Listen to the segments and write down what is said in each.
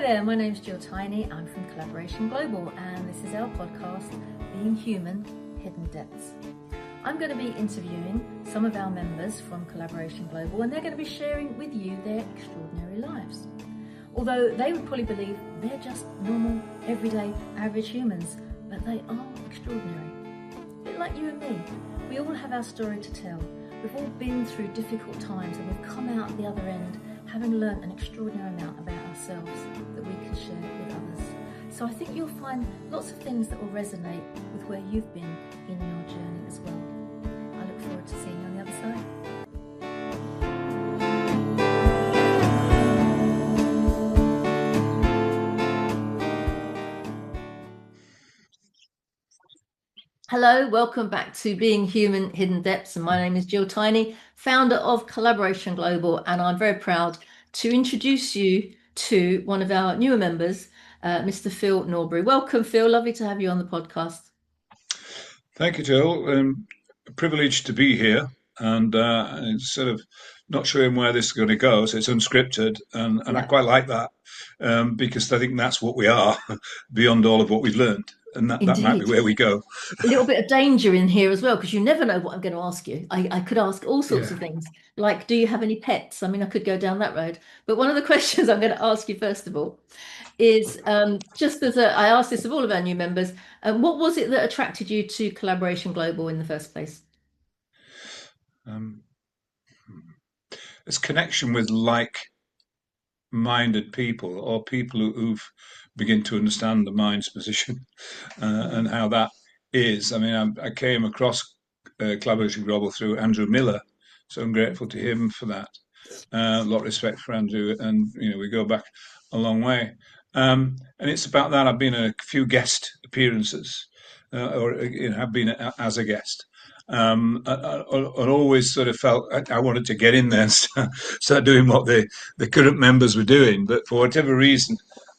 there, my name's Gill Tiney. I'm from Collaboration Global, and this is our podcast, Being Human, Hidden Depths. I'm going to be interviewing some of our members from Collaboration Global, and they're going to be sharing with you their extraordinary lives. Although they would probably believe they're just normal, everyday, average humans, but they are extraordinary. A bit like you and me. We all have our story to tell. We've all been through difficult times, and we've come out the other end having learnt an extraordinary amount about ourselves that we can share with others. So I think you'll find lots of things that will resonate with where you've been in your journey as well. I look forward to seeing you on the other side. Hello, welcome back to Being Human, Hidden Depths, and my name is Gill Tiney, founder of Collaboration Global, and I'm very proud to introduce you to one of our newer members, Mr. Phil Norbury. Welcome, Phil. Lovely to have you on the podcast. Thank you, Jill. A privilege to be here, and it's sort of not sure where this is going to go, so it's unscripted, and Yeah. I quite like that because I think that's what we are, beyond all of what we've learned, and that might be where we go. A little bit of danger in here as well, because you never know what I'm going to ask you. I could ask all sorts of things, like, do you have any pets? I mean, I could go down that road. But one of the questions I'm going to ask you, first of all, is just as I asked this of all of our new members, what was it that attracted you to Collaboration Global in the first place? It's connection with like-minded people, or people who've begin to understand the mind's position and how that is. I mean, I came across Collaboration Global through Andrew Miller, so I'm grateful to him for that. A lot of respect for Andrew, and we go back a long way. And it's about that. I've been in a few guest appearances, or have been as a guest. I always sort of felt I wanted to get in there and start doing what the current members were doing, but for whatever reason,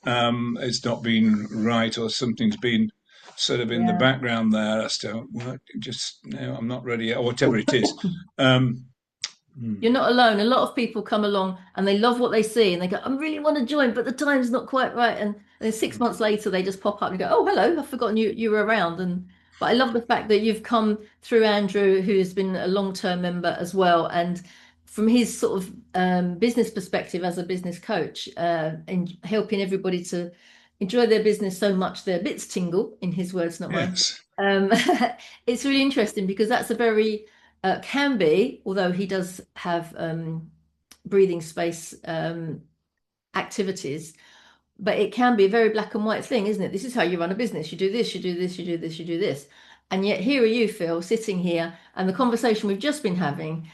it's not been right, or something's been sort of in the background there as to I'm not ready yet, or whatever it is. You're not alone. A lot of people come along and they love what they see and they go, I really want to join, but the time's not quite right. And then 6 months later, they just pop up and go, oh, hello, I've forgotten you were around. But I love the fact that you've come through Andrew, who's been a long-term member as well. And from his sort of business perspective as a business coach, and helping everybody to enjoy their business so much their bits tingle, in his words, not mine. It's really interesting because that's a very... can be, although he does have breathing space activities, but it can be a very black and white thing, isn't it? This is how you run a business. You do this, you do this, you do this, you do this. And yet here are you, Phil, sitting here, and the conversation we've just been having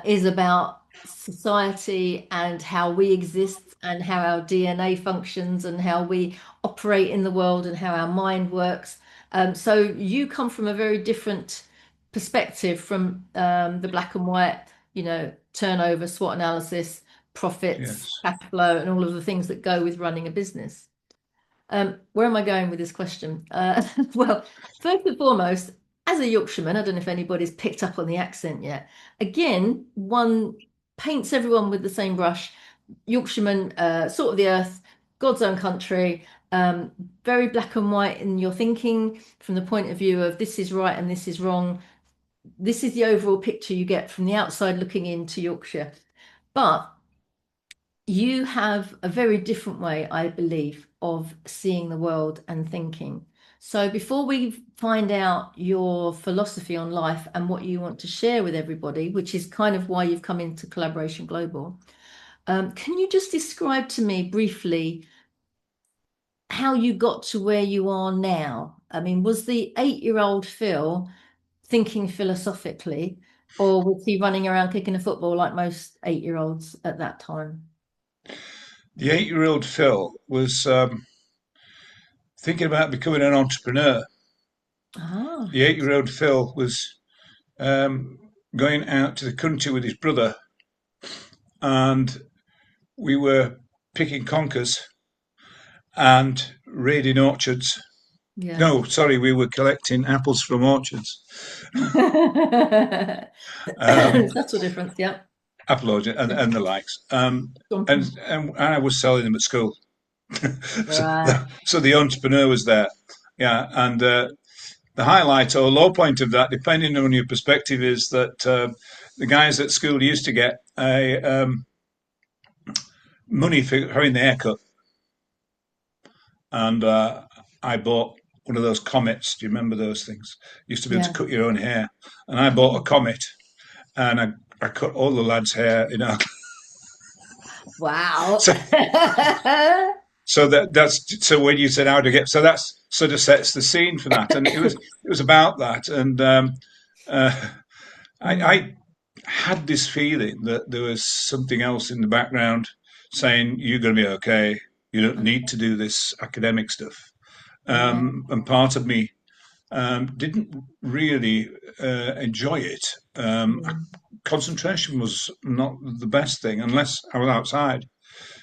is about society and how we exist and how our DNA functions and how we operate in the world and how our mind works. So you come from a very different perspective from the black and white, turnover, SWOT analysis, profits, cash flow, and all of the things that go with running a business. Where am I going with this question? Well, first and foremost, as a Yorkshireman, I don't know if anybody's picked up on the accent yet. Again, one paints everyone with the same brush. Yorkshireman, salt of the earth, God's own country, very black and white in your thinking from the point of view of this is right and this is wrong. This is the overall picture you get from the outside looking into Yorkshire. But you have a very different way, I believe, of seeing the world and thinking. So before we find out your philosophy on life and what you want to share with everybody, which is kind of why you've come into Collaboration Global, can you just describe to me briefly how you got to where you are now? I mean, was the 8-year-old Phil thinking philosophically, or was he running around kicking a football like most 8-year-olds at that time? The 8-year-old Phil was thinking about becoming an entrepreneur. The 8-year-old Phil was going out to the country with his brother, and we were picking conkers and raiding orchards. Yeah. No, sorry, we were collecting apples from orchards. That's a difference, yeah. Apple orchard and the likes. And I was selling them at school. so, Right. so the entrepreneur was there. Yeah, and the highlight or low point of that, depending on your perspective, is that the guys at school used to get a money for having their haircut, and I bought one of those comets. Do you remember those things? You used to be able to Yeah. cut your own hair, and I bought a comet, and I cut all the lads' hair in our. Wow. So, so that's so when you said how to get, so that's sort of sets the scene for that, and it was about that, and uh, Mm, I had this feeling that there was something else in the background saying you're going to be okay. You don't need to do this academic stuff. right. And part of me didn't really enjoy it. Mm, Concentration was not the best thing unless I was outside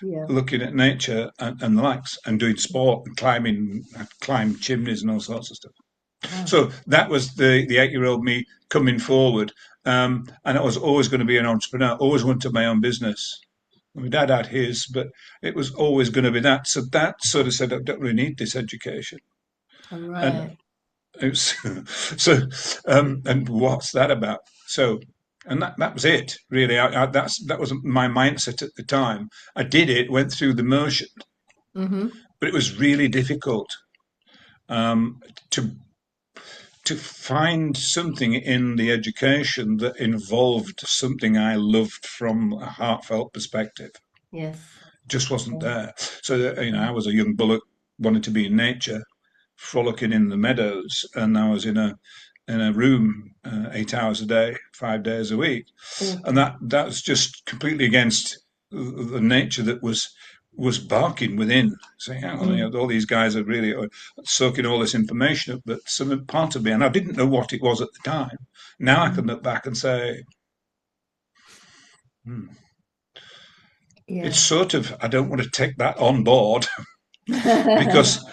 yeah. looking at nature and the likes and doing sport and climbing, I climbed chimneys and all sorts of stuff. Wow. So that was the 8 year old me coming forward. And I was always going to be an entrepreneur, always wanted my own business. My dad had his, but it was always going to be that. So that sort of said, I don't really need this education. All And right. it was so, and what's that about? So, and that was it, really. That was my mindset at the time. I did it, went through the motion, Mm-hmm. but it was really difficult um, to to find something in the education that involved something I loved from a heartfelt perspective. Yes. Just wasn't Yeah. there. So I was a young bullock, wanted to be in nature, frolicking in the meadows, and I was in a room 8 hours a day, 5 days a week, Oh. and that's just completely against the nature that was barking within, saying, "Hang on, Mm, all these guys are really soaking all this information up." But some part of me, and I didn't know what it was at the time. Now I can mm, look back and say, hmm, it's yeah. sort of I don't want to take that on board because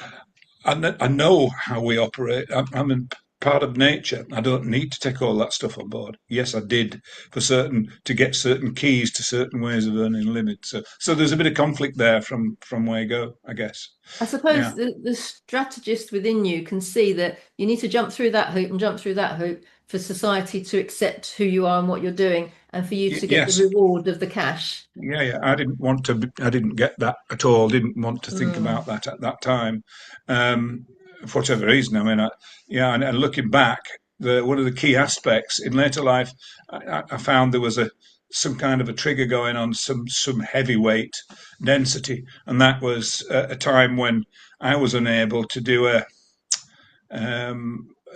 I know how we operate. I'm in part of nature. I don't need to take all that stuff on board. Yes, I did for certain to get certain keys to certain ways of earning a living. So there's a bit of conflict there from where you go, I guess. I suppose Yeah. the strategist within you can see that you need to jump through that hoop and jump through that hoop for society to accept who you are and what you're doing, and for you to get the Yes. reward of the cash. Yeah, yeah. I didn't want to. I didn't get that at all. Didn't want to think about Mm, that at that time, um, for whatever reason. I mean, yeah. And looking back, one of the key aspects in later life, I found there was some kind of a trigger going on, some heavyweight density, and that was a time when I was unable to do a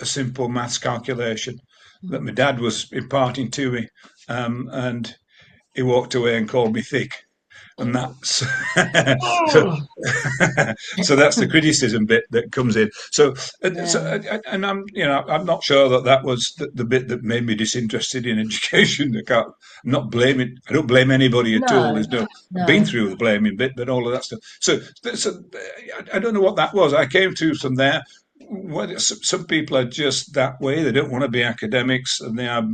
simple maths calculation that my mm. dad was imparting to me, and he walked away and called me thick, and Oh. that's so, Oh. so that's the criticism bit that comes in. Yeah. And I'm not sure that was the bit that made me disinterested in education. I'm not blaming. I don't blame anybody at all. There's No, no. I've been no. through the blaming bit, but all of that stuff. So I don't know what that was. I came through from there. Some people are just that way. They don't want to be academics, and they are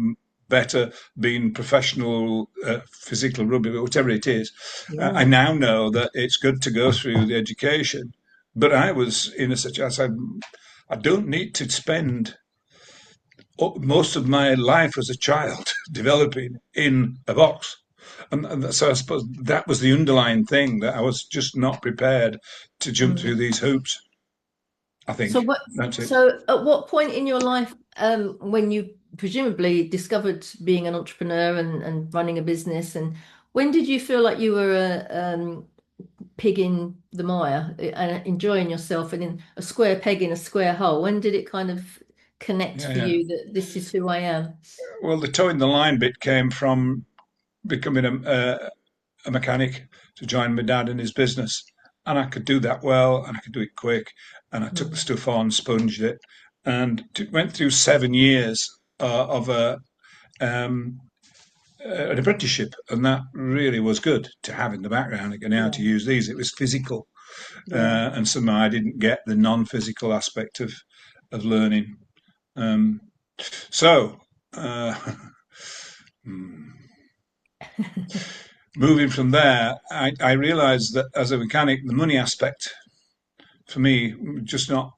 better being professional physical rugby, but whatever it is. I Yeah. now know that it's good to go through the education, but I was in a situation. I don't need to spend most of my life as a child developing in a box. And so I suppose that was the underlying thing that I was just not prepared to jump through Mm. these hoops. I So think what, that's it. so at what point in your life, when you presumably discovered being an entrepreneur and running a business, and when did you feel like you were a pig in the mire and enjoying yourself and in a square peg in a square hole? When did it kind of connect Yeah, for yeah. you that this is who I am? Well, the toeing the line bit came from becoming a mechanic to join my dad in his business. And I could do that well, and I could do it quick. And I took the Mm. stuff on, sponged it, and went through 7 years of um, an apprenticeship. And that really was good to have in the background, and how to Yeah, use these. It was physical, yeah. and somehow I didn't get the non-physical aspect of learning. Um, so, uh, hmm, moving from there, I realised that as a mechanic, the money aspect for me just not.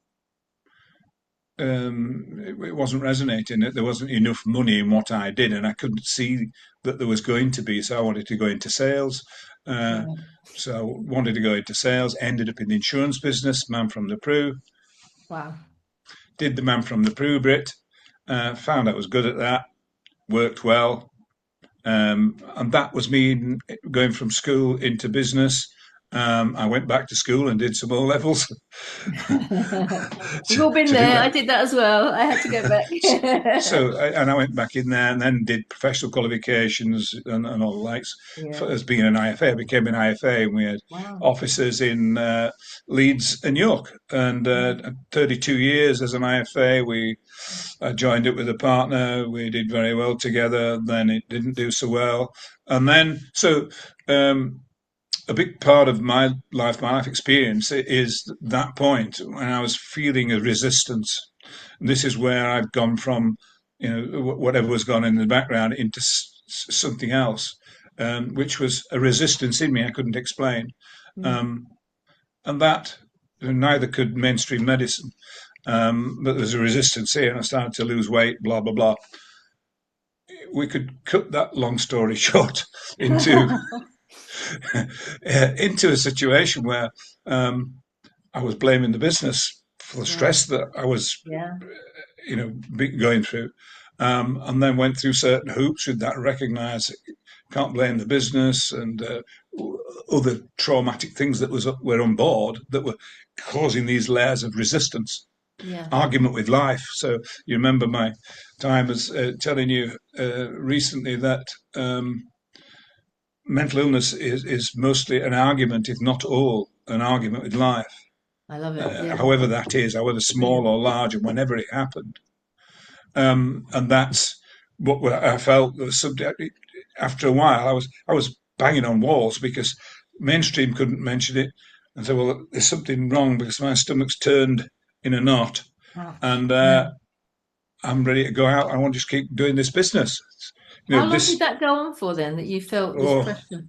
It wasn't resonating. There wasn't enough money in what I did, and I couldn't see that there was going to be. So I wanted to go into sales. Uh, Right. so wanted to go into sales. Ended up in the insurance business. Man from the Prue. Wow. Did the man from the Prue bit. Found I was good at that. Worked well. And that was me going from school into business. I went back to school and did some O levels We've all been to do there. I that. did that as well. I had to go back. And I went back in there and then did professional qualifications and all the likes. Yeah. As being an IFA, I became an IFA, and we had Wow. offices in Leeds and York. And Wow. 32 years as an IFA, I joined it with a partner. We did very well together. Then it didn't do so well, and then um, a big part of my life experience is that point when I was feeling a resistance. This is where I've gone from, whatever was gone in the background into something else, which was a resistance in me I couldn't explain. Mm. Um, and that neither could mainstream medicine, but there's a resistance here, and I started to lose weight, blah, blah, blah. We could cut that long story short into into a situation where I was blaming the business for the Right. stress that I was Yeah. going through, and then went through certain hoops with that. Recognise can't blame the business and other traumatic things that were on board that were causing these layers of resistance, Yeah. argument with life. So you remember my time as telling you recently that. Mental illness is mostly an argument, if not all, an argument with life, I love it. Yeah. however that is, however small Brilliant. or large, and whenever it happened. And that's what I felt. After a while, I was banging on walls because mainstream couldn't mention it, and so well, there's something wrong because my stomach's turned in a knot, Ouch. and Yeah. I'm ready to go out. I want to just keep doing this business. How long did This that go on for then that you felt this oh, pressure?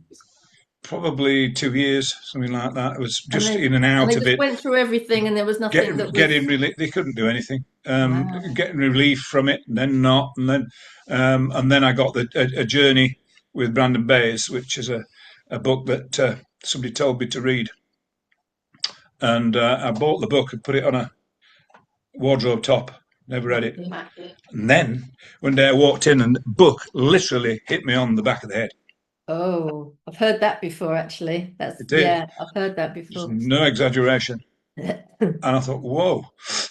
probably 2 years, something like that. It was And just they in and and out they of just it. went through everything and there was nothing that Getting was relief. They couldn't do anything. wow. Getting relief from it, and then not, and then I got a journey with Brandon Bayes, which is a book that somebody told me to read, and I bought the book and put it on a wardrobe top. Never read it. Crikey. And then one day I walked in, and the book literally hit me on the back of the head. Oh, I've heard that before actually. That's It did. yeah, I've heard that There's before. no exaggeration. And I thought, whoa.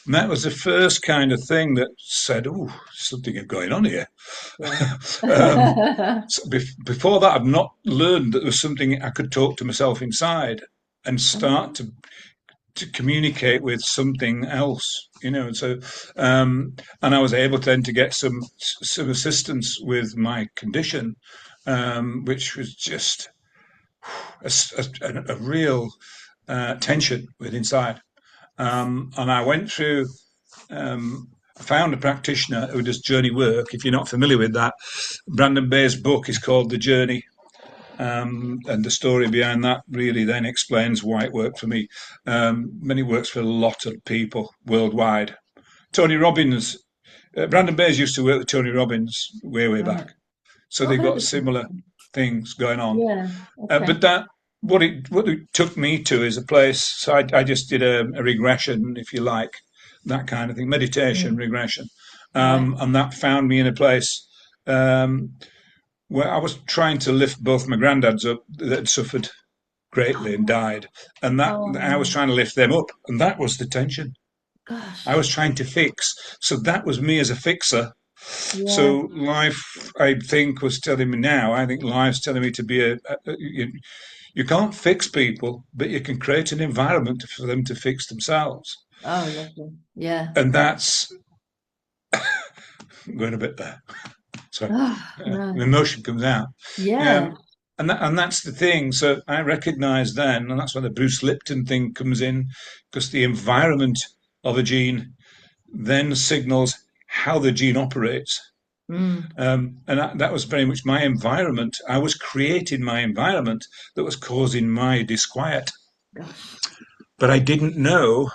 And that was the first kind of thing that said, oh, something going on here. Yeah. um, so before that, I've not learned that there was something I could talk to myself inside and start to communicate with something else, So, and I was able then to get some assistance with my condition, which was just a real tension with inside. And I went through. I found a practitioner who does journey work. If you're not familiar with that, Brandon Bay's book is called The Journey, and the story behind that really then explains why it worked for me. And it works for a lot of people worldwide. Tony Robbins, Brandon Bayes used to work with Tony Robbins way Right. back, so Not they've heard got of him. similar things going on. Yeah. But Okay. that what it took me to is a place. So I just did a regression, if you like, that kind of thing, meditation Mm. regression, Right. and that found me in a place um, where I was trying to lift both my granddads up that had suffered greatly and Oh, died, and that I was oh trying to lift them up, and that was the tension. I gosh. was trying to fix, so that was me as a fixer. Yeah. So life, I think, was telling me now. I think life's telling me to be you can't fix people, but you can create an environment for them to fix themselves. Oh, lovely. Yeah. And that's I'm going a bit there. Sorry, Oh, no. emotion comes out. Yeah. Um, and that's the thing. So I recognise then, and that's where the Bruce Lipton thing comes in, because the environment of a gene then signals how the gene operates. Mm. And that was very much my environment. I was creating my environment that was causing my disquiet. Gosh, But I didn't know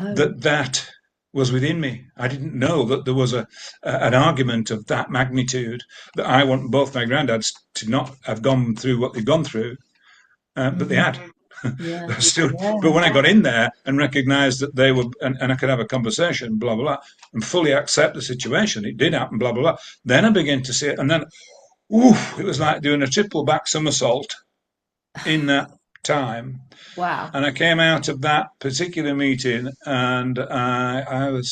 no. that was within me. I didn't know that there was an argument of that magnitude, that I want both my granddads to not have gone through what they've gone through, but they Mm. had. Yeah, Still, but yeah. when I got in there and recognised that they were, and I could have a conversation, blah blah blah, and fully accept the situation, it did happen, blah blah blah. Then I began to see it, and then, oof, it was like doing a triple back somersault in that time. Wow. And I came out of that particular meeting, and I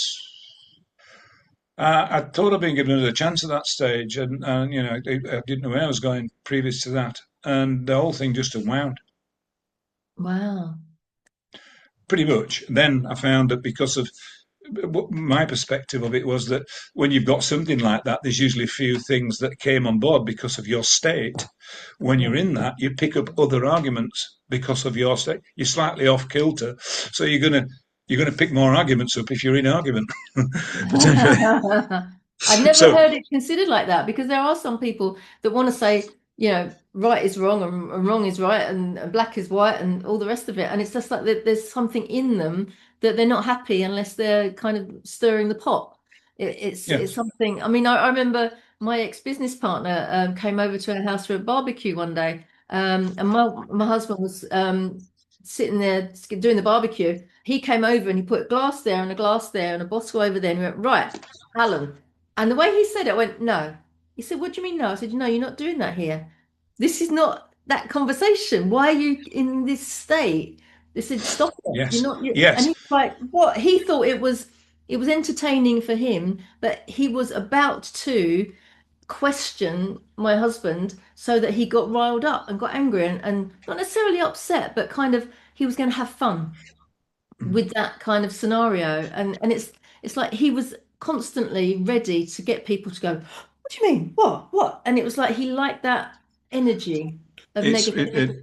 thought I'd been given another chance at that stage, and I didn't know where I was going previous to that, and the whole thing just unwound Wow. pretty much. Then I found that because of my perspective of it was that when you've got something like that, there's usually a few things that came on board because of your state. When Yeah. you're in that, you pick up other arguments because of your state. You're slightly off kilter, so you're gonna pick more arguments up if you're in argument potentially. I've never So heard it considered like that because there are some people that want to say, right is wrong and wrong is right and black is white and all the rest of it. And it's just like there's something in them that they're not happy unless they're kind of stirring the pot. It's yes, something. I mean, I remember my ex-business partner came over to our house for a barbecue one day, and my husband was sitting there doing the barbecue. He came over and he put a glass there and a glass there and a bottle over there and he went, right, Alan. And the way he said it, I went, no. He said, what do you mean no? I said, no, you're not doing that here. This is not that conversation. Why are you in this state? They said, stop it. You're yes, not. And yes. he's like, what? He thought it was entertaining for him, but he was about to question my husband so that he got riled up and got angry and not necessarily upset, but kind of he was going to have fun with that kind of scenario. And it's like he was constantly ready to get people to go, what do you mean? What? And it was like he liked that energy of It's it, negativity. it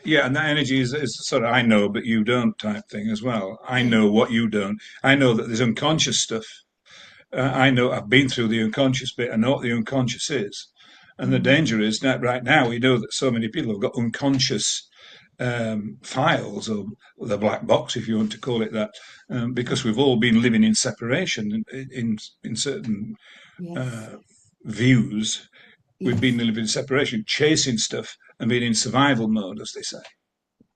Yeah, and that energy is sort of I know but you don't type thing as well. I Yeah. know what you don't. I know that there's unconscious stuff. I know I've been through the unconscious bit. I know what the unconscious is. And the Mm. danger is that right now we know that so many people have got unconscious files, or the black box, if you want to call it that, because we've all been living in separation in certain Yes. uh, views. We've been Yes. living in separation, chasing stuff, and being in survival mode, as they say.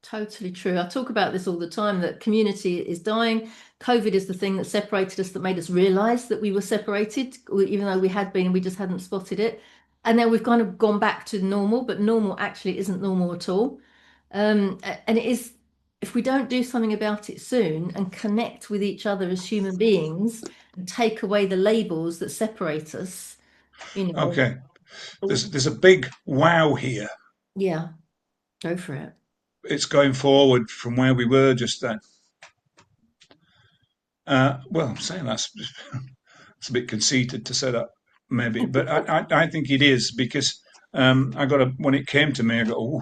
Totally true. I talk about this all the time that community is dying. COVID is the thing that separated us, that made us realize that we were separated, even though we had been, we just hadn't spotted it. And then we've kind of gone back to normal, but normal actually isn't normal at all. And it is, if we don't do something about it soon and connect with each other as human beings and take away the labels that separate us, you know, Okay, there's a big wow here. yeah, go for it. It's going forward from where we were just then. Well, I'm saying it's a bit conceited to say that, maybe, but I think it is because I got when it came to me, I got, oh,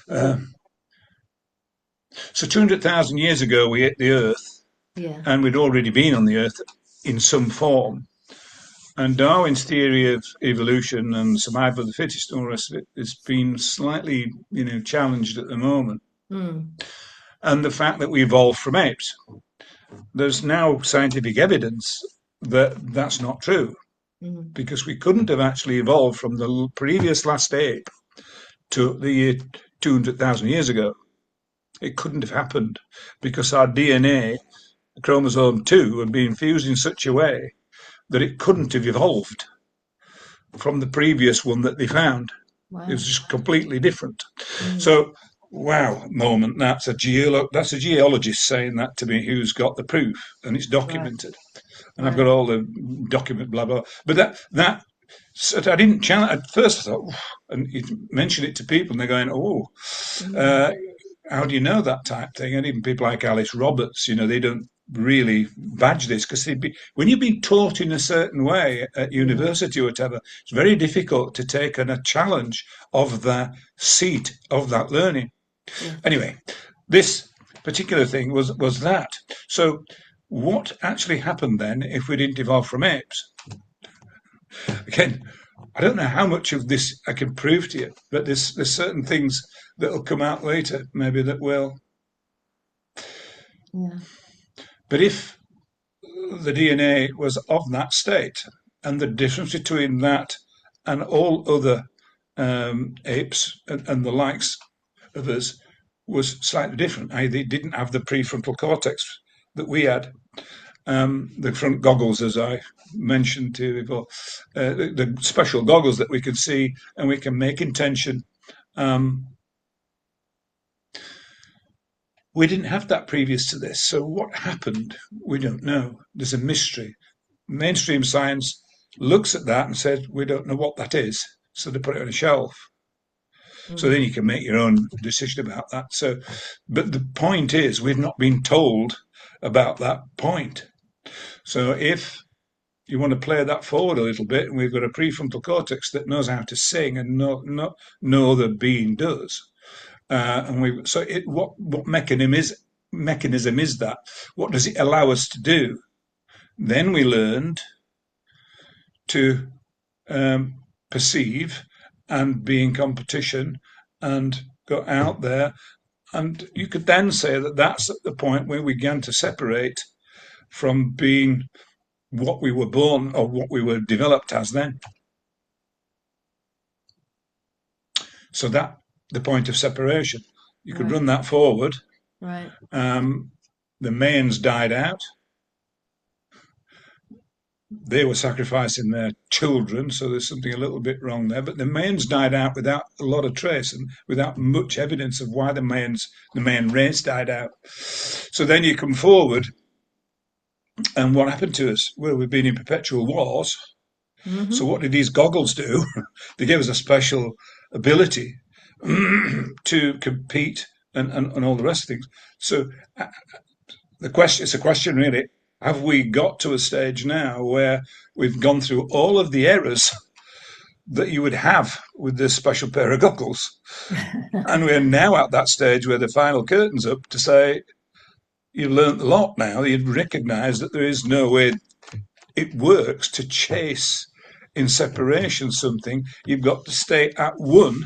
uh, so 200,000 years ago we hit the Earth, Yeah. and we'd already been on the Earth in some form. And Darwin's theory of evolution and survival of the fittest and all the rest of it has been slightly, challenged at the moment. Mm. And the fact that we evolved from apes, there's now scientific evidence that that's not true, Mm. because we couldn't have actually evolved from the previous last ape to the year 200,000 years ago. It couldn't have happened because our DNA, chromosome 2, had been fused in such a way that it couldn't have evolved from the previous one that they found. It was Wow. just completely different. Mm. So, wow, moment. That's a geologist saying that to me, who's got the proof, and it's Right. documented. And I've got Right. all the document, blah blah. But that so I didn't challenge at first. I thought, and you mention it to people, and they're going, "Oh, Mm. uh, how do you know that type thing?" And even people like Alice Roberts, they don't really badge this because when you've been taught in a certain way at Yeah. university or whatever, it's very difficult to take on a challenge of the seat of that learning. Yes. Anyway, this particular thing was that. So, what actually happened then if we didn't evolve from apes? again, I don't know how much of this I can prove to you, but there's certain things that'll come out later, maybe that will. Yeah. But if the DNA was of that state, and the difference between that and all other apes and the likes of us was slightly different. They didn't have the prefrontal cortex that we had. The front goggles, as I mentioned to you before, the special goggles that we can see and we can make intention. Um, we didn't have that previous to this. So what happened? We don't know. There's a mystery. Mainstream science looks at that and says, we don't know what that is. So they put it on a shelf. So then Mm. you can make your own decision about that. So, but the point is, we've not been told about that point. So if you want to play that forward a little bit, and we've got a prefrontal cortex that knows how to sing, and no other being does. And we so it what mechanism is that? What does it allow us to do? Then we learned to perceive and be in competition and go out there. And you could then say that that's at the point where we began to separate from being what we were born or what we were developed as then. So that the point of separation. You could Right. run that forward. Right. Um, the Mayans died out. They were sacrificing their children, so there's something a little bit wrong there. But the Mayans died out without a lot of trace and without much evidence of why the Mayan race died out. So then you come forward, and what happened to us? Well, we've been in perpetual wars. So Hmm. what did these goggles do? They gave us a special ability to compete and all the rest of things. So it's a question really. Have we got to a stage now where we've gone through all of the errors that you would have with this special pair of goggles? And we're now at that stage where the final curtain's up to say, you've learnt a lot now. You've recognised that there is no way it works to chase in separation something. You've got to stay at one.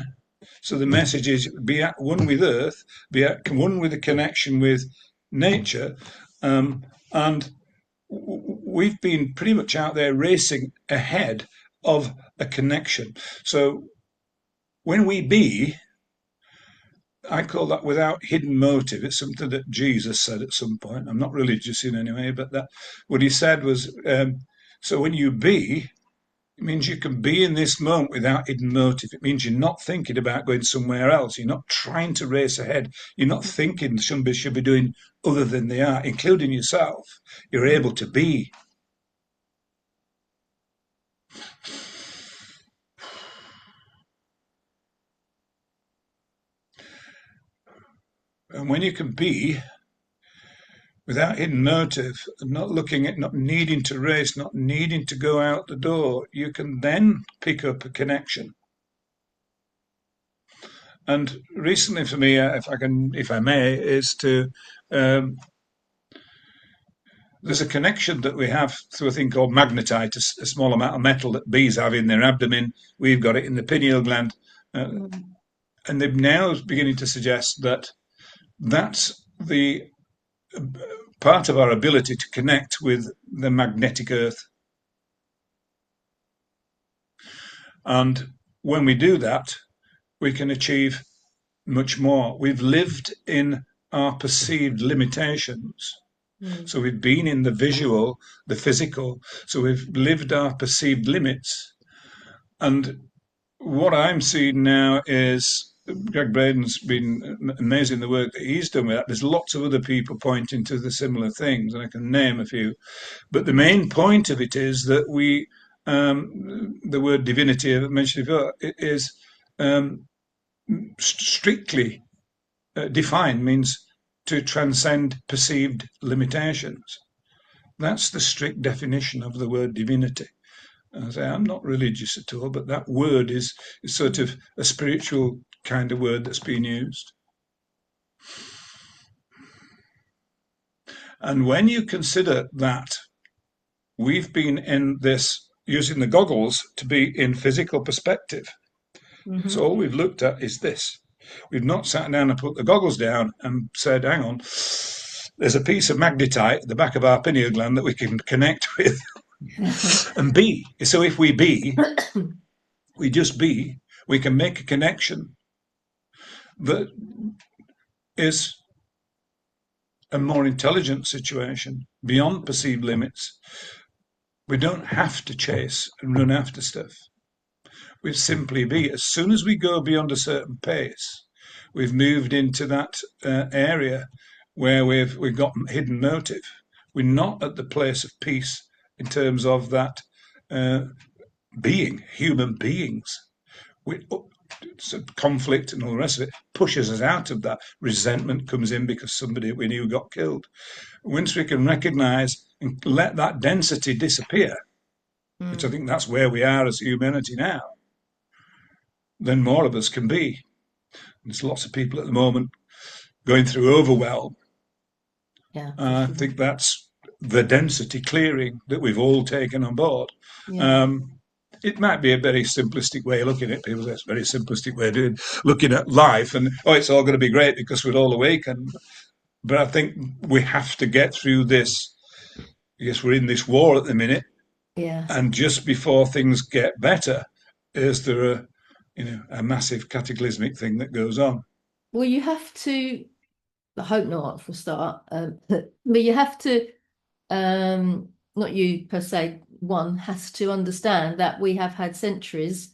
So the message is be at one with Earth, be at one with the connection with nature. And we've been pretty much out there racing ahead of a connection. So when we be, I call that without hidden motive. It's something that Jesus said at some point. I'm not religious in any way, but that what he said was, so when you be, it means you can be in this moment without hidden motive. It means you're not thinking about going somewhere else. You're not trying to race ahead. You're not thinking somebody should be doing other than they are, including yourself. You're able to be. And when you can be without hidden motive, not looking at, not needing to race, not needing to go out the door, you can then pick up a connection. And recently for me, if I may, is to um, there's a connection that we have through a thing called magnetite, a small amount of metal that bees have in their abdomen. We've got it in the pineal gland. Mm. And they're now beginning to suggest that that's the part of our ability to connect with the magnetic earth. And when we do that, we can achieve much more. We've lived in our perceived limitations. Mm. So we've been in the visual, the physical. So we've lived our perceived limits. And what I'm seeing now is Greg Braden's been amazing the work that he's done with that. There's lots of other people pointing to the similar things, and I can name a few. But the main point of it is that the word divinity I mentioned before, it is strictly defined means to transcend perceived limitations. That's the strict definition of the word divinity. I say I'm not religious at all, but that word is sort of a spiritual kind of word that's been used. And when you consider that we've been in this using the goggles to be in physical perspective. So Hmm. all we've looked at is this. We've not sat down and put the goggles down and said, hang on, there's a piece of magnetite at the back of our pineal gland that we can connect with and be. So if we just be, we can make a connection that is a more intelligent situation beyond perceived limits. We don't have to chase and run after stuff. We simply be. As soon as we go beyond a certain pace, we've moved into that area where we've got hidden motive. We're not at the place of peace in terms of that uh, being, human beings. We, so conflict and all the rest of it pushes us out of that. Resentment comes in because somebody we knew got killed. Once we can recognise and let that density disappear, which I Mm. think that's where we are as humanity now, then more of us can be. There's lots of people at the moment going through overwhelm. Yeah, for I sure. think that's the density clearing that we've all taken on board. Yeah, Um, it might be a very simplistic way of looking at it. People say it's a very simplistic way of looking at life, and oh, it's all going to be great because we're all awakened. But I think we have to get through this. Yes, we're in this war at the minute, yeah. and just before things get better, is there a massive cataclysmic thing that goes on? Well, you have to, I hope not for a start, but you have to, not you per se, one has to understand that we have had centuries,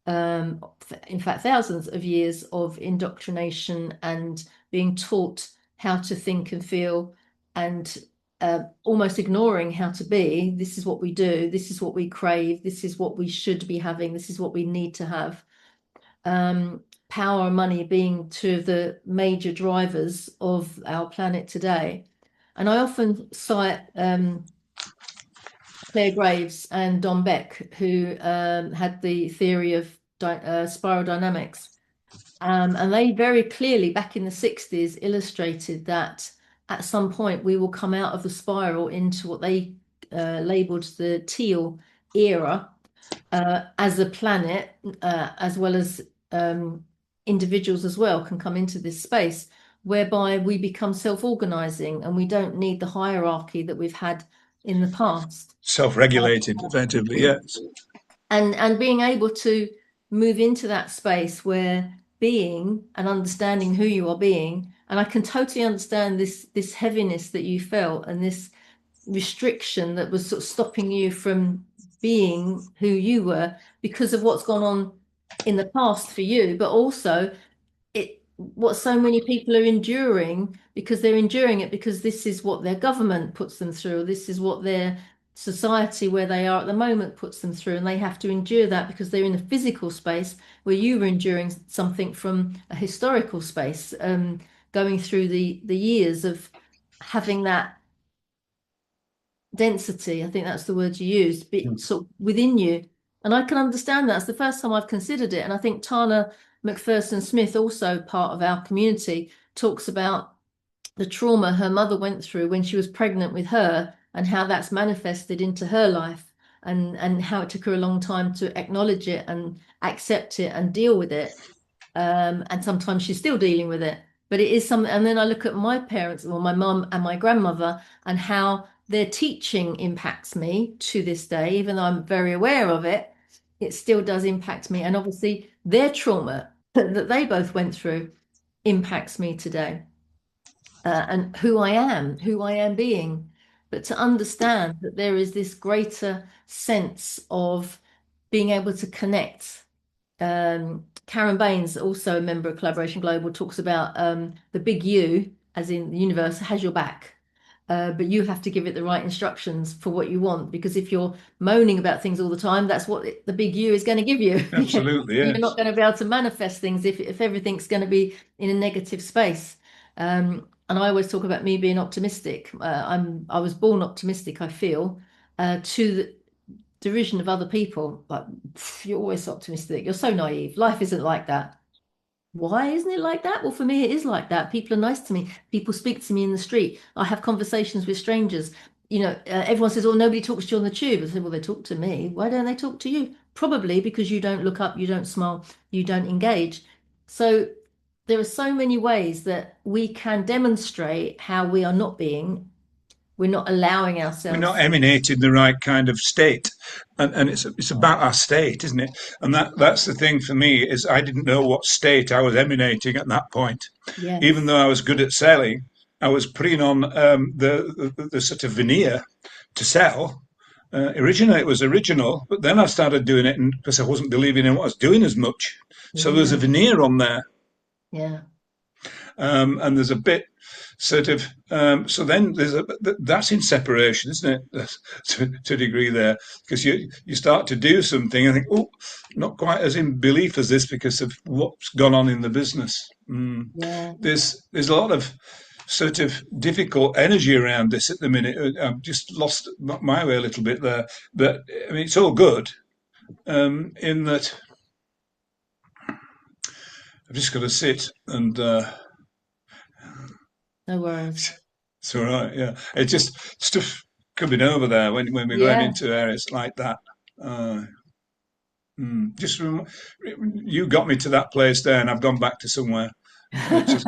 in fact, thousands of years of indoctrination and being taught how to think and feel and almost ignoring how to be. This is what we do, this is what we crave, this is what we should be having, this is what we need to have. Power and money being two of the major drivers of our planet today. And I often cite Claire Graves and Don Beck, who had the theory of spiral dynamics. And they very clearly, back in the 60s, illustrated that at some point we will come out of the spiral into what they labeled the teal era, as a planet, as well as individuals as well, can come into this space whereby we become self-organizing and we don't need the hierarchy that we've had in the past. Self-regulated, effectively, yes. And being able to move into that space where being and understanding who you are being, and I can totally understand this heaviness that you felt and this restriction that was sort of stopping you from being who you were because of what's gone on in the past for you, but also what so many people are enduring because they're enduring it because this is what their government puts them through, or this is what their society where they are at the moment puts them through, and they have to endure that because they're in a physical space where you were enduring something from a historical space, going through the years of having that density. I think that's the word you used, but sort of within you. And I can understand that. It's the first time I've considered it. And I think Tana McPherson Smith, also part of our community, talks about the trauma her mother went through when she was pregnant with her and how that's manifested into her life, and how it took her a long time to acknowledge it and accept it and deal with it. And sometimes she's still dealing with it. But it is something. And then I look at my parents, or my mum and my grandmother, and how their teaching impacts me to this day, even though I'm very aware of it, it still does impact me. And obviously, their trauma that they both went through impacts me today, and who I am being. But to understand that there is this greater sense of being able to connect. Karen Baines, also a member of Collaboration Global, talks about the big U, as in the universe, has your back. But you have to give it the right instructions for what you want, because if you're moaning about things all the time, that's what the big U is going to give you. Absolutely, You're not yes. going to be able to manifest things if everything's going to be in a negative space. And I always talk about me being optimistic. I was born optimistic, I feel, to the derision of other people. Like, you're always so optimistic. You're so naive. Life isn't like that. Why isn't it like that? Well, for me, it is like that. People are nice to me. People speak to me in the street. I have conversations with strangers. everyone says, "Oh, nobody talks to you on the tube." I said, "Well, they talk to me. Why don't they talk to you?" Probably because you don't look up, you don't smile, you don't engage. So there are so many ways that we can demonstrate how we are not being, we're not allowing We're not ourselves. emanating the right kind of state, and it's about our state, isn't it? And that's the thing for me is I didn't know what state I was emanating at that point. Even Yes. though I was good at selling, I was putting on the sort of veneer to sell. Originally, it was original, but then I started doing it because I wasn't believing in what I was doing as much. So there's a Yeah. veneer on there, Yeah. and there's a bit sort of so then there's that's in separation, isn't it? To a degree there, because you start to do something and think, oh, not quite as in belief as this because of what's gone on in the business. Yeah. There's a lot of sort of difficult energy around this at the minute. I've just lost my way a little bit there, but I mean it's all good in that I've just got to sit and No worries. it's all right. Yeah, it's just stuff coming over there when we're going Yeah. into areas like that. Uh, just you got me to that place there, and I've gone back to somewhere which is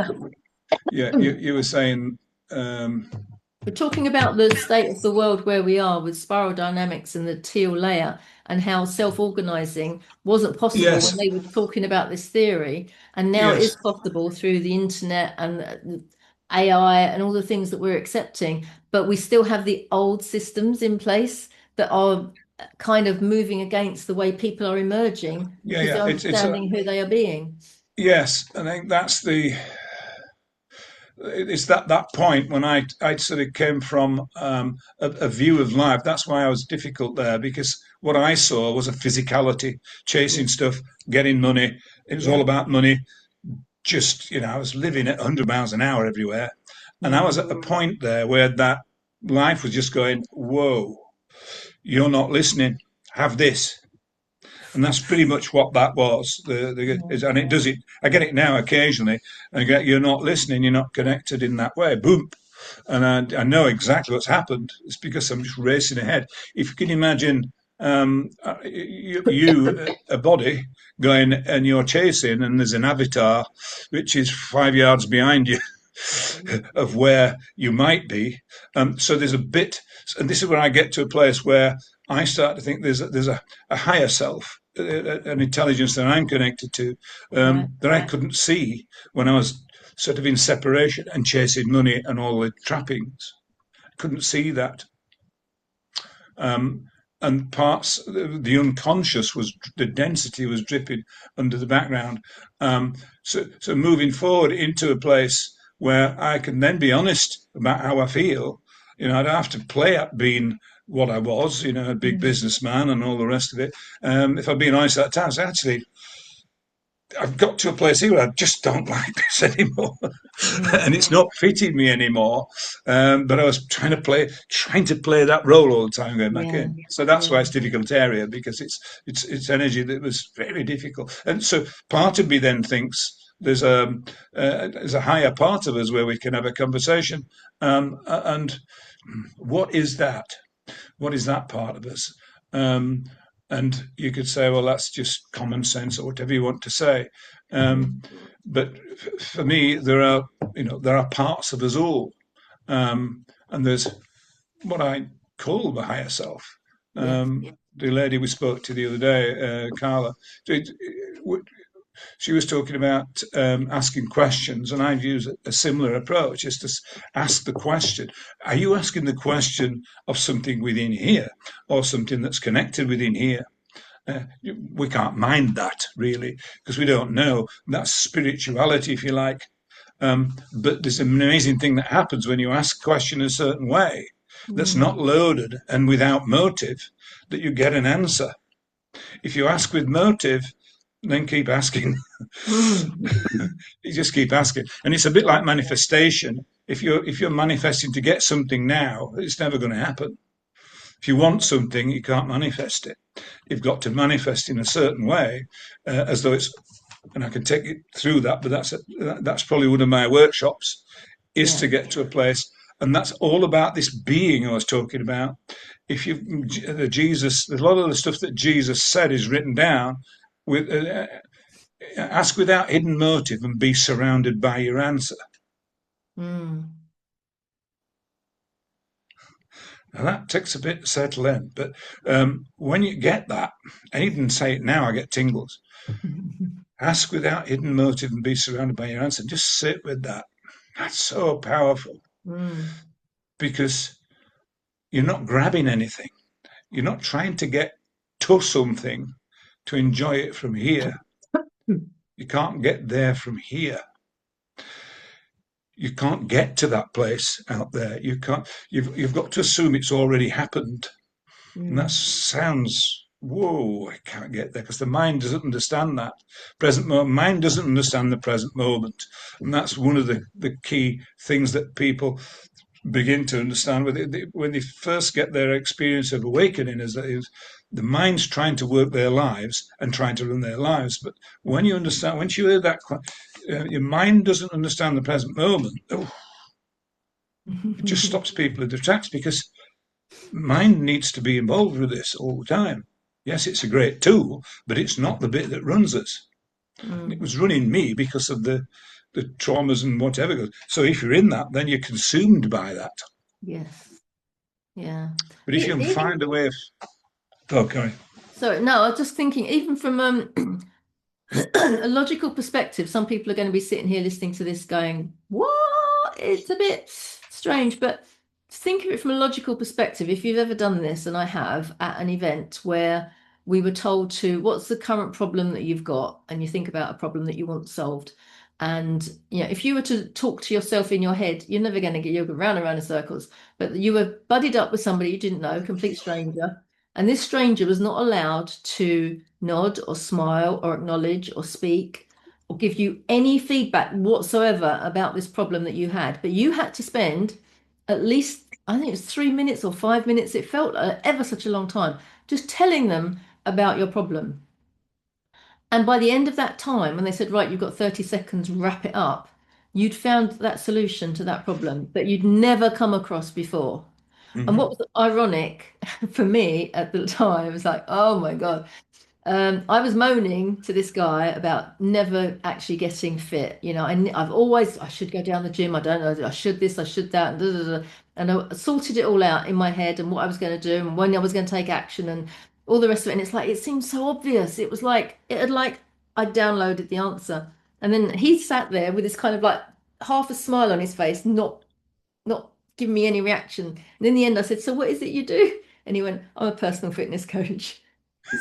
yeah. You were saying We're talking about the state of the world where we are with spiral dynamics and the teal layer, and how self-organizing wasn't possible when yes, they were talking about this theory. And now it is yes, possible through the internet and AI and all the things that we're accepting. But we still have the old systems in place that are kind of moving against the way people are emerging yeah, because yeah. they're It's a understanding who they are being. yes. I think that's the it's that point when I sort of came from a view of life. That's why I was difficult there because what I saw was a physicality, Yeah. chasing stuff, getting money. It was all Yeah. about money. Just I was living at 100 miles an hour everywhere, and I Yeah. was at the point there where that life was just going, "Whoa, you're not listening. Have this." And that's pretty much what that was. Yeah. And it does it. I get it now occasionally. I get you're not listening. You're not connected in that way. Boom, and I know exactly what's happened. It's because I'm just racing ahead. If you can imagine a body going and you're chasing, and there's an avatar which is 5 yards behind you of where you might be. So there's a bit, and this is where I get to a place where I start to think there's a higher self, an intelligence that I'm connected to Right. that I couldn't see when I was sort of in separation and chasing money and all the trappings. I couldn't see that. Um, and parts, the unconscious was the density was dripping under the background. So moving forward into a place where I can then be honest about how I feel. I don't have to play at being what I was, a big Mm. businessman and all the rest of it. If I'm being honest at times, actually, I've got to a place here where I just don't like this anymore, Mm. and it's not fitting me anymore. But I was trying to play that role all the time, going back Yeah. in. So that's Yeah. why it's a difficult area because it's energy that was very difficult. And so part of me then thinks there's a higher part of us where we can have a conversation. And what is that? What is that part of us? Um, and you could say, well, that's just common sense or whatever you want to say. Mm. Um, but for me, there are parts of us all, and there's what I call the higher self. Yes. The lady we spoke to the other day, Carla, she was talking about asking questions, and I'd use a similar approach, is to ask the question. Are you asking the question of something within here or something that's connected within here? We can't mind that, really, because we don't know. That's spirituality, if you like. But there's an amazing thing that happens when you ask a question a certain way that's Mm. not loaded and without motive, that you get an answer. If you ask with motive, then keep asking. Mm. You just keep asking, and it's a bit like Yeah. manifestation. If you're manifesting to get something now, it's never going to happen. If you want something, you can't manifest it. You've got to manifest in a certain way, as though it's. And I can take you through that, but that's probably one of my workshops is Yeah. to get to a place And that's all about this being I was talking about. If you Jesus, a lot of the stuff that Jesus said is written down with ask without hidden motive and be surrounded by your answer. Mm. Now that takes a bit to settle in, but when you get that, and even say it now, I get tingles. Ask without hidden motive and be surrounded by your answer. Just sit with that. That's so powerful Mm. because you're not grabbing anything. You're not trying to get to something to enjoy it from here. You can't get there from here. You can't get to that place out there. You can't. You've got to assume it's already happened, and that Mm. sounds whoa. I can't get there because the mind doesn't understand that present moment. Mind doesn't understand the present moment, and that's one of the key things that people begin to understand when they first get their experience of awakening is that the mind's trying to work their lives and trying to run their lives. But when you understand, once you hear that, your mind doesn't understand the present moment. Oh, it just stops people in their tracks because mind needs to be involved with this all the time. Yes, it's a great tool, but it's not the bit that runs us. It Mm. was running me because of the traumas and whatever. So if you're in that, then you're consumed by that. Yes. Yeah. But if you can Even, find a way of, okay, sorry, no, I was just thinking, even from a logical perspective, some people are going to be sitting here listening to this going, what? It's a bit strange, but think of it from a logical perspective. If you've ever done this, and I have, at an event where we were told to, what's the current problem that you've got? And you think about a problem that you want solved. And if you were to talk to yourself in your head, you're never going to get, you'll go round and round in circles. But you were buddied up with somebody you didn't know, complete stranger, and this stranger was not allowed to nod or smile or acknowledge or speak or give you any feedback whatsoever about this problem that you had. But you had to spend at least, I think it was 3 minutes or 5 minutes, it felt ever such a long time, just telling them about your problem. And by the end of that time, when they said, right, you've got 30 seconds, wrap it up, you'd found that solution to that problem that you'd never come across before. And what mm-hmm. was ironic for me at the time was like, oh my God, I was moaning to this guy about never actually getting fit. I've always, I should go down the gym. I don't know, I should this, I should that, da, da, da. And I sorted it all out in my head and what I was going to do and when I was going to take action and all the rest of it. And it's like, it seemed so obvious. It was like, it had like, I downloaded the answer. And then he sat there with this kind of like half a smile on his face, not giving me any reaction. And in the end, I said, so what is it you do? And he went, I'm a personal fitness coach.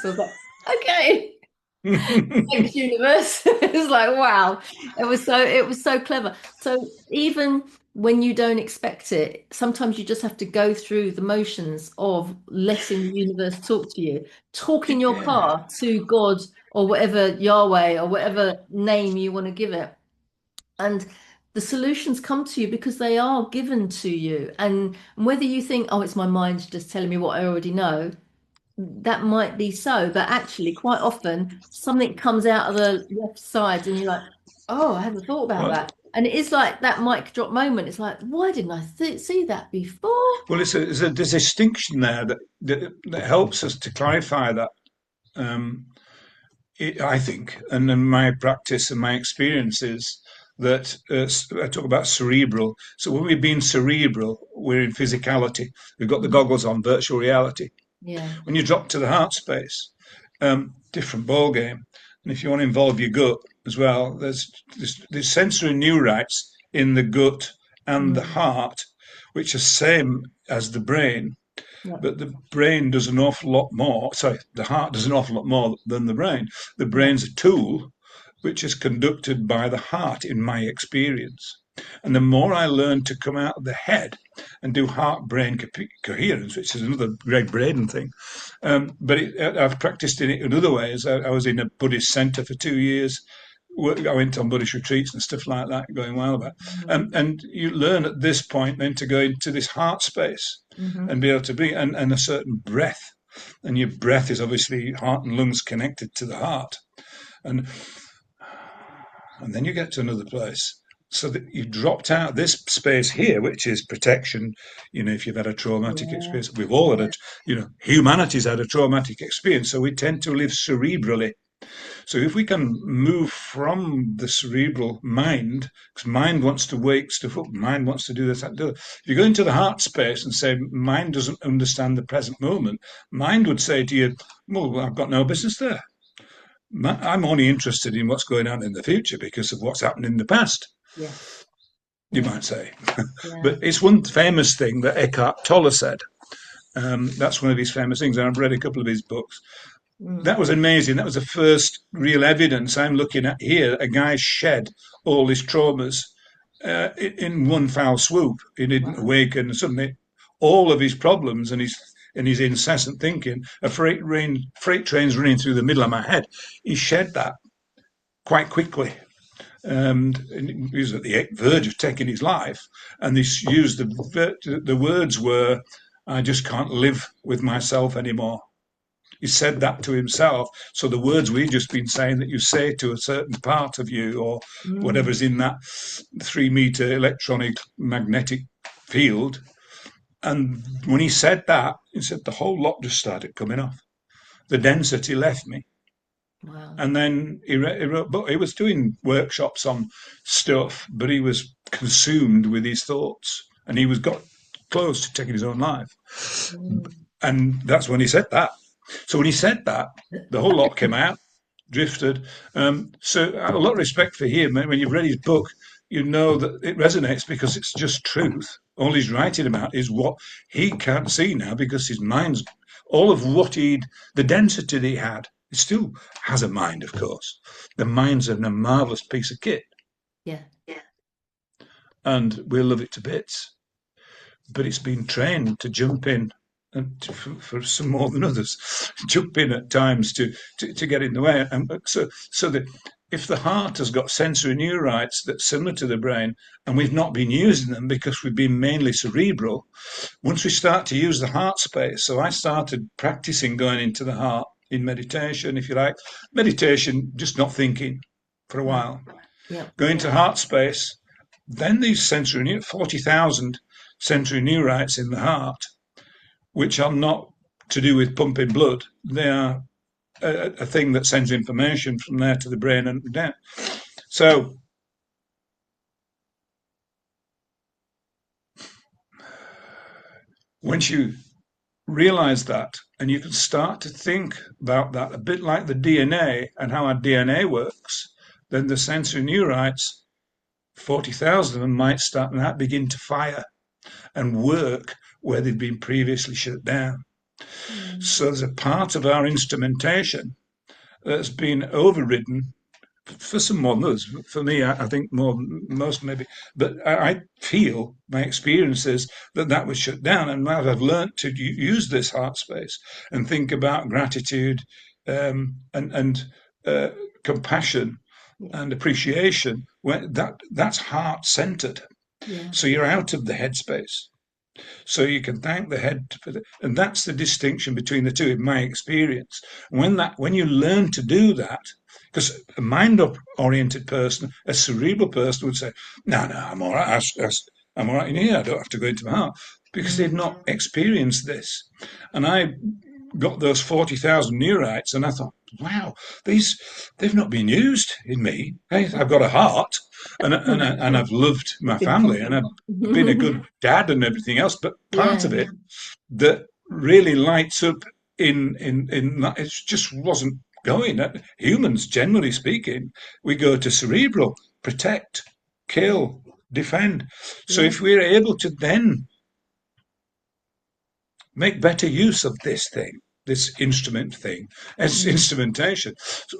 So I was like, okay, thanks, universe. It was like, wow. It was so clever. So even when you don't expect it, sometimes you just have to go through the motions of letting the universe talk to you. Talk in your Yeah. car to God or whatever, Yahweh or whatever name you want to give it. And the solutions come to you because they are given to you. And whether you think, oh, it's my mind just telling me what I already know, that might be so. But actually, quite often, something comes out of the left side and you're like, oh, I hadn't thought about Well, that. And it is like that mic drop moment. It's like, why didn't I see that before? there's a distinction there that helps us to clarify that. Um, I think, and in my practice and my experience is that I talk about cerebral. So when we've been cerebral, we're in physicality. We've got the Mhm. goggles on, virtual reality. Yeah. When you drop to the heart space, different ball game. And if you want to involve your gut as well, there's sensory neurites in the gut and the Mm. heart, which are same as the brain, Yeah. but the brain does an awful lot more. Sorry, the heart does an awful lot more than the brain. The Yeah. brain's a tool which is conducted by the heart, in my experience. And the more I learn to come out of the head and do heart brain coherence, which is another Greg Braden thing, but I've practiced in it in other ways. I was in a Buddhist center for 2 years. I went on Buddhist retreats and stuff like that, going well about. Mhm. And you learn at this point then to go into this heart space and Mhm. be able to be, and a certain breath. And your breath is obviously heart and lungs connected to the heart. And and then you get to another place. so that you dropped out this space here, which is protection. If you've had a traumatic Yeah. experience, we've all had Yeah. humanity's had a traumatic experience, so we tend to live cerebrally. So if we can move from the cerebral mind, because mind wants to wake stuff up, mind wants to do this, that, do that. If you go into the heart space and say mind doesn't understand the present moment, mind would say to you, well, I've got no business there. I'm only interested in what's going on in the future because of what's happened in the past, Yes. you Yeah. might say. Yeah. But it's one famous thing that Eckhart Tolle said. That's one of his famous things, and I've read a couple of his books. Mm. That was amazing. That was the first real evidence I'm looking at here. A guy shed all his traumas in one foul swoop. He didn't Wow. awaken, and suddenly all of his problems and his incessant thinking, a freight train's running through the middle of my head. He shed that quite quickly. And he was at the verge of taking his life. And this used the words were, "I just can't live with myself anymore." He said that to himself. So the words we've just been saying that you say to a certain part of you, or Mm. whatever's in that 3 meter electronic magnetic field. And when he said that, he said the whole lot just started coming off. The density left me. Wow. And then he wrote, but he was doing workshops on stuff, but he was consumed with his thoughts, and he was got close to taking his own life. Mm. And that's when he said that. So when he said that, the whole lot came out, drifted. So I have a lot of respect for him. When you've read his book, you know that it resonates because it's just truth. All he's writing about is what he can't see now because his mind's all of what the density that he had. He still has a mind, of course. The mind's a marvelous piece of kit, Yeah. and we'll love it to bits. But it's been trained to jump in, and for some more than others, jump in at times to get in the way. And so that if the heart has got sensory neurites that's similar to the brain, and we've not been using them because we've been mainly cerebral, once we start to use the heart space, so I started practicing going into the heart in meditation, if you like, meditation, just not thinking for a Right. while, Yeah. going to heart space, then these 40,000 sensory neurites in the heart, which are not to do with pumping blood. They are a thing that sends information from there to the brain and down. So once you realize that and you can start to think about that a bit like the DNA and how our DNA works, then the sensory neurites, 40,000 of them might start and begin to fire and work where they've been previously shut down. Mm. So there's a part of our instrumentation that's been overridden for some more than others. For me, I think more than most maybe. But I feel my experience is that was shut down. And now I've learned to use this heart space and think about gratitude and compassion Yeah. and appreciation. When that's heart centered. Yeah. So you're out of the headspace. So you can thank the head for the, and that's the distinction between the two in my experience. When you learn to do that, because a mind-oriented person, a cerebral person would say, "No, no, I'm all right. I'm all right in here. I don't have to go into my heart," because they've Mm. not experienced this. And I got those 40,000 neurites, and I thought, wow, they've not been used in me. Hey, I've got a heart, and I've loved my Been family, and pumping. I've been a good dad and everything else. But part Yeah. of it that really lights up in that it just wasn't going. Humans, generally speaking, we go to cerebral, protect, Yeah. kill, defend. So Yeah. if we're able to then make better use of this thing, this instrument thing, as Mm. instrumentation.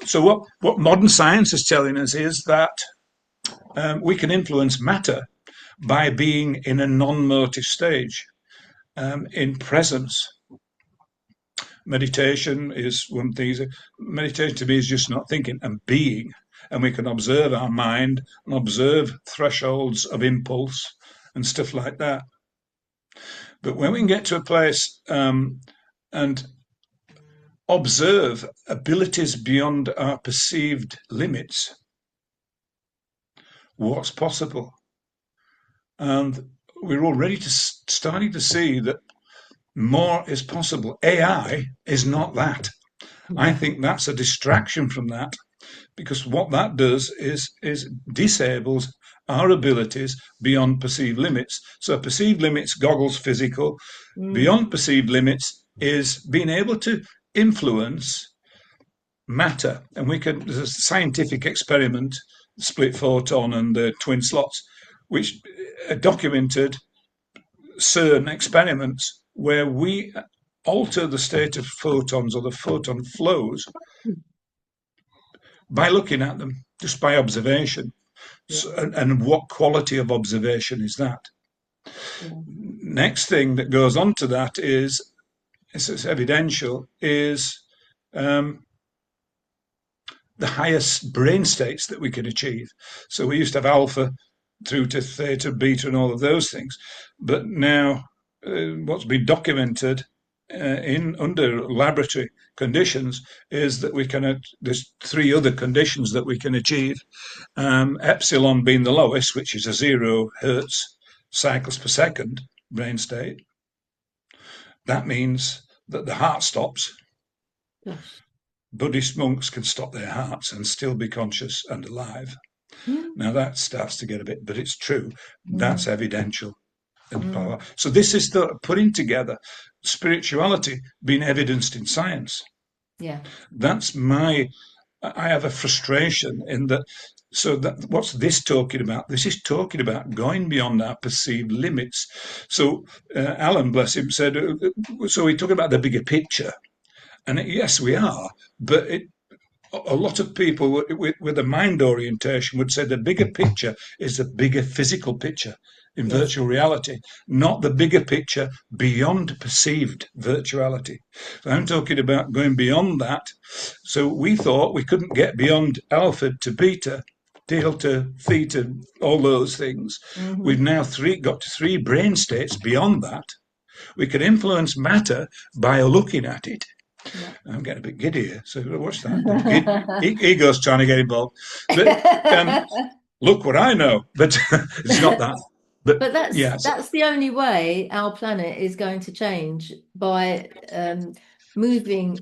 So what modern science is telling us is that we can influence matter by being in a non-motive stage, in presence. Meditation is one thing. Meditation to me is just not thinking and being, and we can observe our mind and observe thresholds of impulse and stuff like that. But when we can get to a place and observe abilities beyond our perceived limits, what's possible. And we're already starting to see that more is possible. AI is not that. I No. think that's a distraction from that, because what that does is disables our abilities beyond perceived limits. So perceived limits goggles physical. Mm. Beyond perceived limits is being able to influence matter. And we can, there's a scientific experiment, split photon and the twin slots, which documented certain experiments where we alter the state of photons or the photon flows by looking at them, just by observation. Yeah. So, and what quality of observation is that? Yeah. Next thing that goes on to that is, it's evidential, is um, the highest brain states that we can achieve. So we used to have alpha through to theta, beta, and all of those things. But now, what's been documented in under laboratory conditions is that we can. There's three other conditions that we can achieve. Epsilon being the lowest, which is a 0 hertz cycles per second brain state. That means that the heart stops. Gosh. Buddhist monks can stop their hearts and still be conscious and alive. Mm. Now that starts to get a bit, but it's true. That's Mm. evidential. And Mm. power. So this is the putting together spirituality being evidenced in science. Yeah. That's my. I have a frustration in that. So that what's this talking about? This is talking about going beyond our perceived limits. So Alan, bless him, said. So we talk about the bigger picture, and yes, we are. But a lot of people with a mind orientation would say the bigger picture is the bigger physical picture in Yes. virtual reality, not the bigger picture beyond perceived virtuality. So I'm talking about going beyond that. So we thought we couldn't get beyond alpha to beta, delta, theta, all those things. We've Hmm. now got to three brain states beyond that. We can influence matter by looking at it. Yeah. I'm getting a bit giddy here, so watch that. But ego's trying to get involved. But look what I know. But it's not that. But But yes, that's the only way our planet is going to change by moving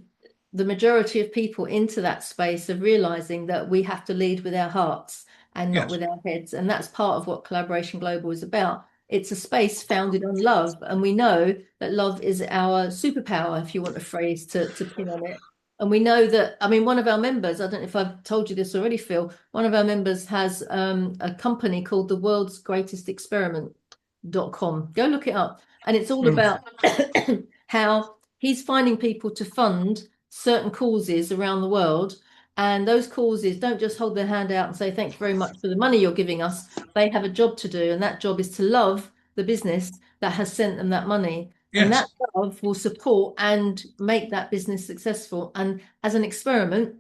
the majority of people into that space of realizing that we have to lead with our hearts and not yes, with our heads. And that's part of what Collaboration Global is about. It's a space founded on love, and we know that love is our superpower, if you want a phrase to pin on it. And we know that, I mean, one of our members, I don't know if I've told you this already, Phil, one of our members has a company called the World's Greatest Experiment.com. Go look it up. And it's all mm, about how he's finding people to fund certain causes around the world. And those causes don't just hold their hand out and say, thank you very much for the money you're giving us. They have a job to do. And that job is to love the business that has sent them that money. And yes, that love will support and make that business successful. And as an experiment,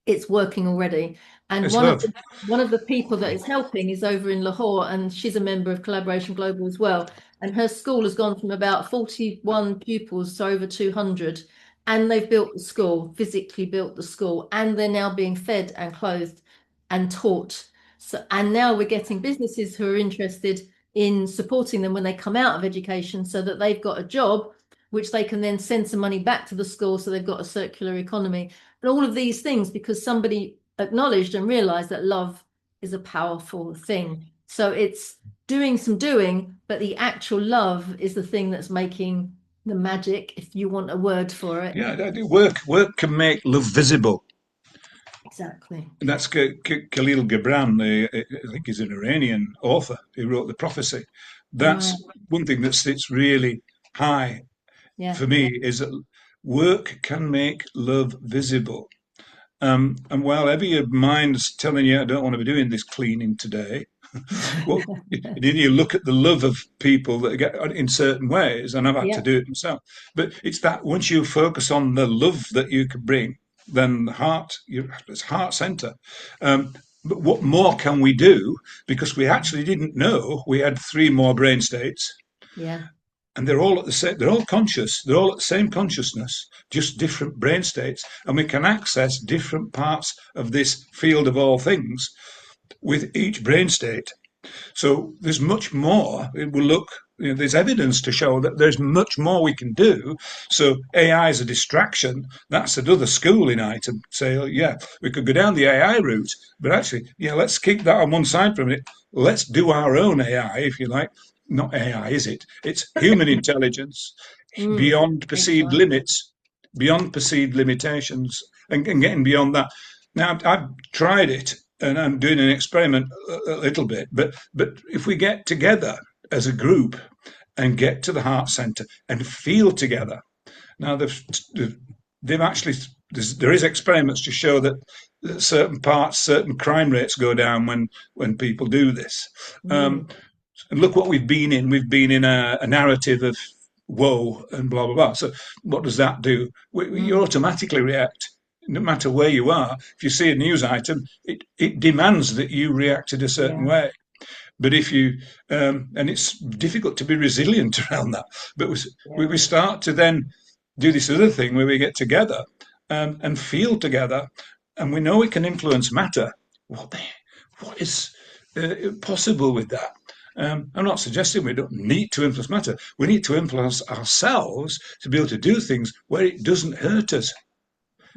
it's working already. And it's love. one of the people that is helping is over in Lahore, and she's a member of Collaboration Global as well. And her school has gone from about 41 pupils to over 200. And they've built the school, physically built the school, and they're now being fed and clothed and taught. So, and now we're getting businesses who are interested in supporting them when they come out of education so that they've got a job, which they can then send some money back to the school. So they've got a circular economy and all of these things because somebody acknowledged and realized that love is a powerful thing. So it's doing some doing, but the actual love is the thing that's making the magic, if you want a word for it. Yeah, work can make love visible. Exactly. And that's Khalil Gibran, I think he's an Iranian author who wrote The Prophecy. Right. That's one thing that sits really high Yeah. for me is that work can make love visible. And while ever your mind's telling you, I don't want to be doing this cleaning today, well, then you look at the love of people that get in certain ways, and I've had to Yeah. do it myself. But it's that once you focus on the love that you can bring, then the heart, it's heart center. But what more can we do? Because we actually didn't know we had three more brain states, Yeah. and they're all at the same. They're all conscious. They're all at the same consciousness, just different brain states, and we can access different parts of this field of all things with each brain state. So there's much more. It will look, there's evidence to show that there's much more we can do. So AI is a distraction. That's another schooling item. Say, oh, yeah, we could go down the AI route, but actually, yeah, let's keep that on one side for a minute. Let's do our own AI, if you like. Not AI, is it? It's human intelligence Mm, beyond perceived exciting. limits, beyond perceived limitations, and getting beyond that. Now, I've tried it and I'm doing an experiment a little bit, but if we get together as a group and get to the heart center and feel together, now they've actually there is experiments to show that certain parts, certain crime rates go down when people do this. Mm, Um, and look what we've been in. We've been in a narrative of woe and blah blah blah. So what does that do? You mm, automatically react, no matter where you are. If you see a news item, it demands that you react in a certain yeah, way. But if you and it's difficult to be resilient around that. But we yeah. start to then do this other thing where we get together and feel together, and we know we can influence matter. What the, what is possible with that? I'm not suggesting we don't need to influence matter. We need to influence ourselves to be able to do things where it doesn't hurt us,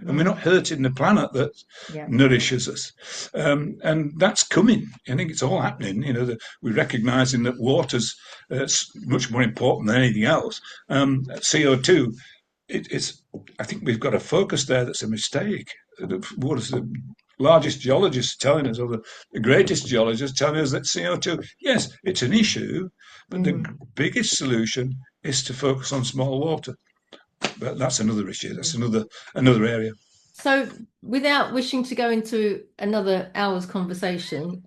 and we're Mm, not hurting the planet that yeah. nourishes us. And that's coming. I think it's all happening. We're recognizing that water's much more important than anything else. CO2, it's. I think we've got a focus there that's a mistake. What is the largest geologists telling us, or the greatest geologists telling us that CO2, yes, it's an issue, but the Mm, biggest solution is to focus on small water. But that's another issue. That's mm. another area. So, without wishing to go into another hour's conversation,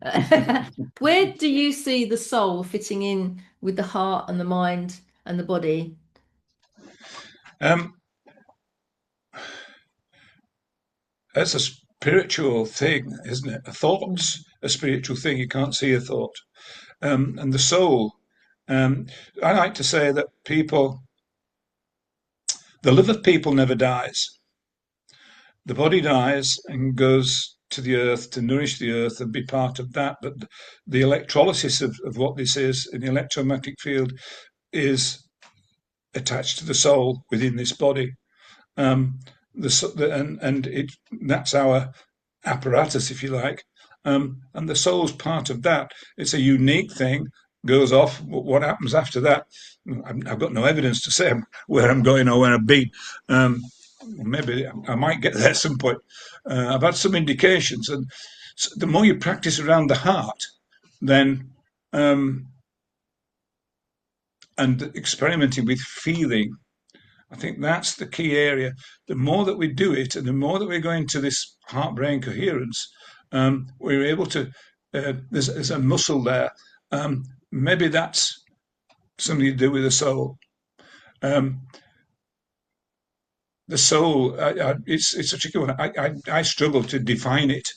where do you see the soul fitting in with the heart and the mind and the body? Um, it's a spiritual thing, isn't it? A thought's Mm, a spiritual thing. You can't see a thought. And the soul, um, I like to say that the love of people never dies. The body dies and goes to the earth to nourish the earth and be part of that. But the electrolysis of what this is in the electromagnetic field is attached to the soul within this body. Um, and that's our apparatus, if you like. And the soul's part of that. It's a unique thing. Goes off. What happens after that? I've got no evidence to say where I'm going or where I've been. Um, Maybe I might get there at some point. I've had some indications, and the more you practice around the heart, then um, and experimenting with feeling, I think that's the key area. The more that we do it, and the more that we go into this heart-brain coherence, we're able to. There's a muscle there. Maybe that's something to do with the soul. Um, the soul, it's a tricky one. I struggle to define it.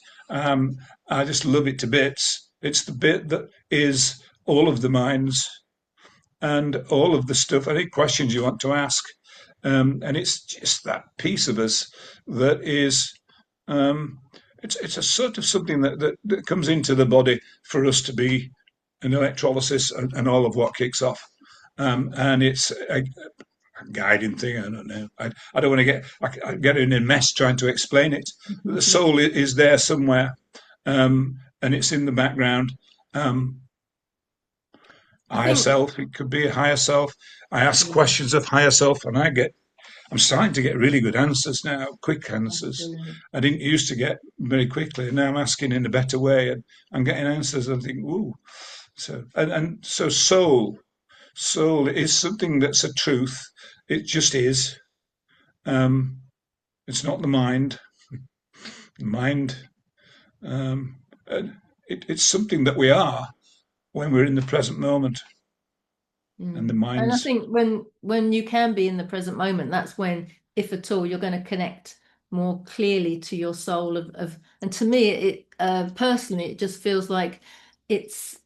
I just love it to bits. It's the bit that is all of the minds and all of the stuff, any questions you want to ask. And it's just that piece of us that is, um, it's a sort of something that comes into the body for us to be an electrolysis and all of what kicks off. And it's a guiding thing. I don't know. I don't want to I get in a mess trying to explain it. The soul is there somewhere, and it's in the background. Um, I Higher think, self, it could be a higher self. I ask yeah, questions of higher self, and I'm starting to get really good answers now, quick that's answers. brilliant. I didn't used to get very quickly. Now I'm asking in a better way, and I'm getting answers. I think, ooh. So soul is something that's a truth. It just is. Um, it's not the mind. The mind. Um, it's something that we are when we're in the present moment, and the Mm. And I mind's. think when you can be in the present moment, that's when, if at all, you're going to connect more clearly to your soul and to me, it personally, it just feels like it's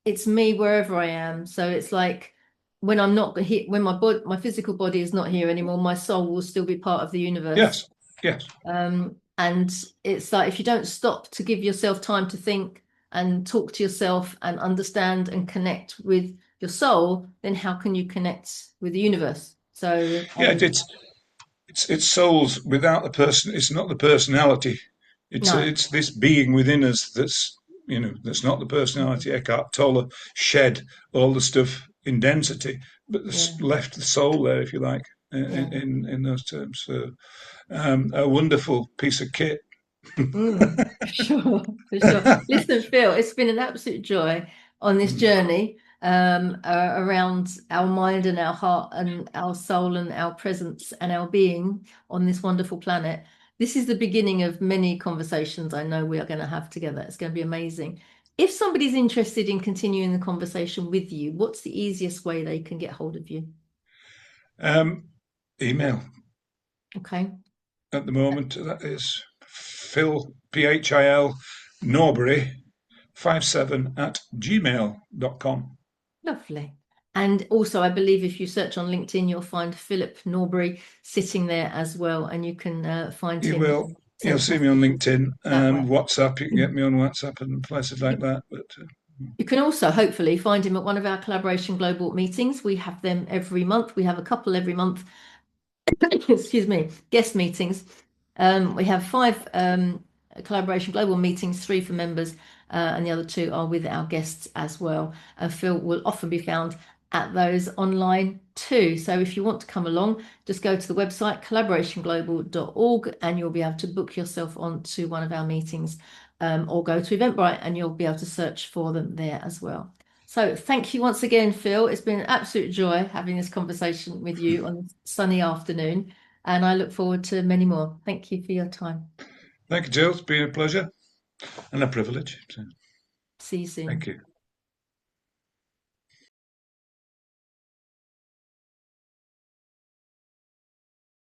it's me wherever I am. So it's like when I'm not here, when my physical body is not here anymore, my soul will still be part of the universe. Yes, yes. And it's like if you don't stop to give yourself time to think, and talk to yourself and understand and connect with your soul, then how can you connect with the universe? So, Yeah, it's souls without the person. It's not the personality. no, It's this being within us that's not the personality. Eckhart Tolle shed all the stuff in density, but yeah, left the soul there, if you like, yeah. in those terms. So, a wonderful piece of kit. For sure, for sure. Listen, Phil, it's been an absolute joy on this journey around our mind and our heart and our soul and our presence and our being on this wonderful planet. This is the beginning of many conversations I know we are going to have together. It's going to be amazing. If somebody's interested in continuing the conversation with you, what's the easiest way they can get hold of you? Um, Email Okay, at the moment. That is Phil PHIL Norbury 57 at gmail.com. lovely. And also, I believe if you search on LinkedIn, you'll find Philip Norbury sitting there as well, and you can find You him will. and You'll send see me on messages LinkedIn that way. and WhatsApp. You can get Mm. me on WhatsApp and places like You that. But you can also hopefully find him at one of our Collaboration Global meetings. We have them every month. We have a couple every month. Excuse me, guest meetings. We have five Collaboration Global meetings, three for members, and the other two are with our guests as well. And Phil will often be found at those online too. So if you want to come along, just go to the website collaborationglobal.org and you'll be able to book yourself onto one of our meetings, or go to Eventbrite and you'll be able to search for them there as well. So thank you once again, Phil. It's been an absolute joy having this conversation with you on this sunny afternoon, and I look forward to many more. Thank you for your time. thank you, Jill. It's been a pleasure and a privilege. So, See you thank soon. you.